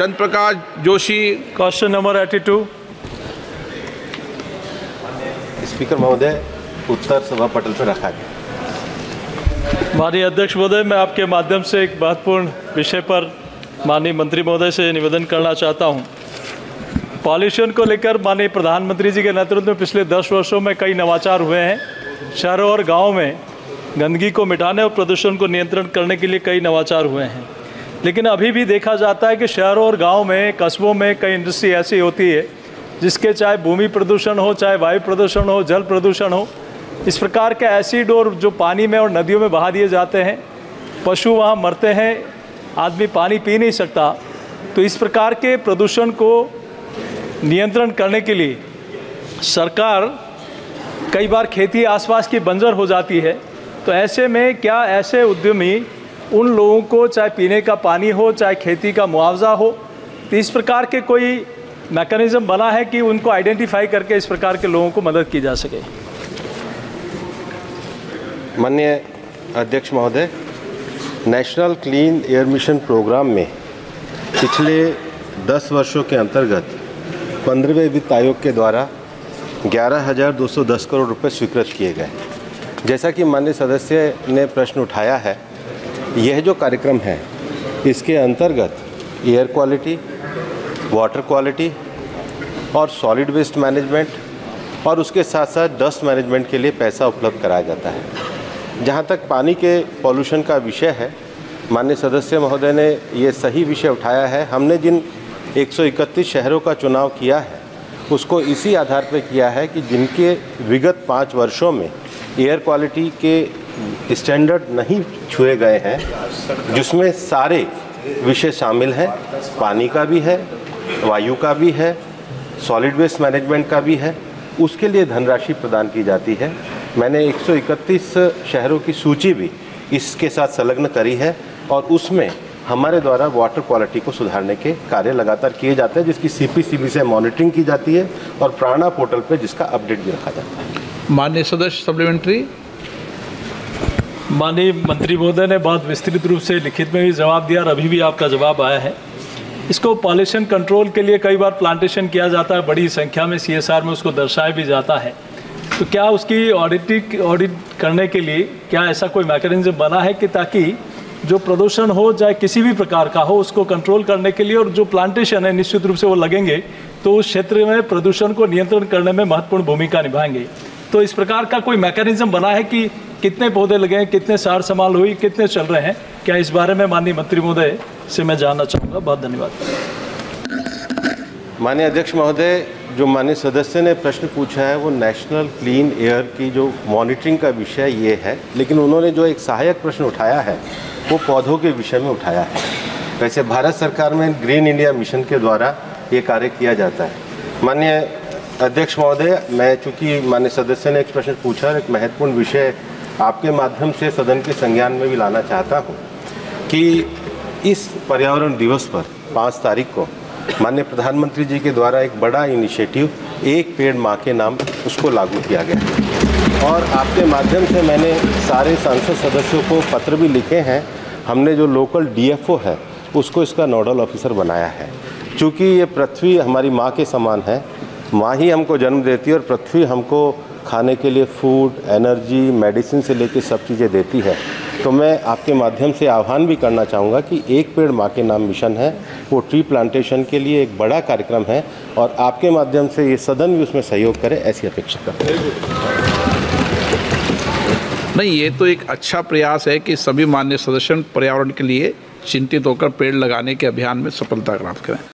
चंद्र Prakash Joshi. Question number 82। Speaker महोदय, उत्तर सभा पटल पर रखा गया। माननीय अध्यक्ष महोदय, मैं आपके माध्यम से एक महत्वपूर्ण विषय पर माननीय मंत्री महोदय से निवेदन करना चाहता हूं। पॉल्यूशन को लेकर माननीय प्रधानमंत्री जी के नेतृत्व में पिछले 10 वर्षों में कई नवाचार हुए हैं। शहरों और गाँव में गंदगी को मिटाने और प्रदूषण को नियंत्रण करने के लिए कई नवाचार हुए हैं, लेकिन अभी भी देखा जाता है कि शहरों और गाँव में, कस्बों में कई इंडस्ट्री ऐसी होती है जिसके चाहे भूमि प्रदूषण हो, चाहे वायु प्रदूषण हो, जल प्रदूषण हो, इस प्रकार के एसिड और जो पानी में और नदियों में बहा दिए जाते हैं, पशु वहाँ मरते हैं, आदमी पानी पी नहीं सकता। तो इस प्रकार के प्रदूषण को नियंत्रण करने के लिए सरकार कई बार खेती आसपास की बंजर हो जाती है। तो ऐसे में क्या ऐसे उद्यमी उन लोगों को चाहे पीने का पानी हो, चाहे खेती का मुआवजा हो, तो इस प्रकार के कोई मैकेनिज्म बना है कि उनको आइडेंटिफाई करके इस प्रकार के लोगों को मदद की जा सके? माननीय अध्यक्ष महोदय, national clean air mission programme में पिछले 10 वर्षों के अंतर्गत 15वें वित्त आयोग के द्वारा 11,210 करोड़ रुपए स्वीकृत किए गए। जैसा कि माननीय सदस्य ने प्रश्न उठाया है, यह जो कार्यक्रम है इसके अंतर्गत एयर क्वालिटी, वाटर क्वालिटी और सॉलिड वेस्ट मैनेजमेंट और उसके साथ साथ डस्ट मैनेजमेंट के लिए पैसा उपलब्ध कराया जाता है। जहाँ तक पानी के पॉल्यूशन का विषय है, माननीय सदस्य महोदय ने ये सही विषय उठाया है। हमने जिन 131 शहरों का चुनाव किया है उसको इसी आधार पर किया है कि जिनके विगत 5 वर्षों में एयर क्वालिटी के स्टैंडर्ड नहीं छुए गए हैं, जिसमें सारे विषय शामिल हैं, पानी का भी है, वायु का भी है, सॉलिड वेस्ट मैनेजमेंट का भी है, उसके लिए धनराशि प्रदान की जाती है। मैंने 131 शहरों की सूची भी इसके साथ संलग्न करी है और उसमें हमारे द्वारा वाटर क्वालिटी को सुधारने के कार्य लगातार किए जाते हैं, जिसकी CPCB से मॉनिटरिंग की जाती है और प्राणा पोर्टल पर जिसका अपडेट भी रखा जाता है। माननीय सदस्य सप्लीमेंट्री। माननीय मंत्री महोदय ने बहुत विस्तृत रूप से लिखित में भी जवाब दिया और अभी भी आपका जवाब आया है। इसको पॉल्यूशन कंट्रोल के लिए कई बार प्लांटेशन किया जाता है, बड़ी संख्या में CSR में उसको दर्शाया भी जाता है। तो क्या उसकी ऑडिट करने के लिए क्या ऐसा कोई मैकेनिज्म बना है कि ताकि जो प्रदूषण हो, चाहे किसी भी प्रकार का हो, उसको कंट्रोल करने के लिए, और जो प्लांटेशन है निश्चित रूप से वो लगेंगे तो उस क्षेत्र में प्रदूषण को नियंत्रण करने में महत्वपूर्ण भूमिका निभाएंगे। तो इस प्रकार का कोई मैकेनिज्म बना है कि कितने पौधे लगे हैं, कितने सार संभाल हुई, कितने चल रहे हैं? क्या इस बारे में माननीय मंत्री महोदय से मैं जानना चाहूँगा। बहुत धन्यवाद। माननीय अध्यक्ष महोदय, जो माननीय सदस्य ने प्रश्न पूछा है वो नेशनल क्लीन एयर की जो मॉनिटरिंग का विषय ये है, लेकिन उन्होंने जो एक सहायक प्रश्न उठाया है वो पौधों के विषय में उठाया है। वैसे भारत सरकार में ग्रीन इंडिया मिशन के द्वारा ये कार्य किया जाता है। माननीय अध्यक्ष महोदय, मैं चूँकि माननीय सदस्य ने एक प्रश्न पूछा और एक महत्वपूर्ण विषय आपके माध्यम से सदन के संज्ञान में भी लाना चाहता हूँ कि इस पर्यावरण दिवस पर 5 तारीख को माननीय प्रधानमंत्री जी के द्वारा एक बड़ा इनिशिएटिव एक पेड़ माँ के नाम उसको लागू किया गया और आपके माध्यम से मैंने सारे सांसद सदस्यों को पत्र भी लिखे हैं। हमने जो लोकल DFO है उसको इसका नोडल ऑफिसर बनाया है। चूँकि ये पृथ्वी हमारी माँ के समान है, माँ ही हमको जन्म देती है और पृथ्वी हमको खाने के लिए फूड, एनर्जी, मेडिसिन से लेकर सब चीज़ें देती है। तो मैं आपके माध्यम से आह्वान भी करना चाहूँगा कि एक पेड़ माँ के नाम मिशन है, वो ट्री प्लांटेशन के लिए एक बड़ा कार्यक्रम है और आपके माध्यम से ये सदन भी उसमें सहयोग करे, ऐसी अपेक्षा करते हैं। नहीं, ये तो एक अच्छा प्रयास है कि सभी माननीय सदस्य पर्यावरण के लिए चिंतित होकर पेड़ लगाने के अभियान में सफलता प्राप्त करें।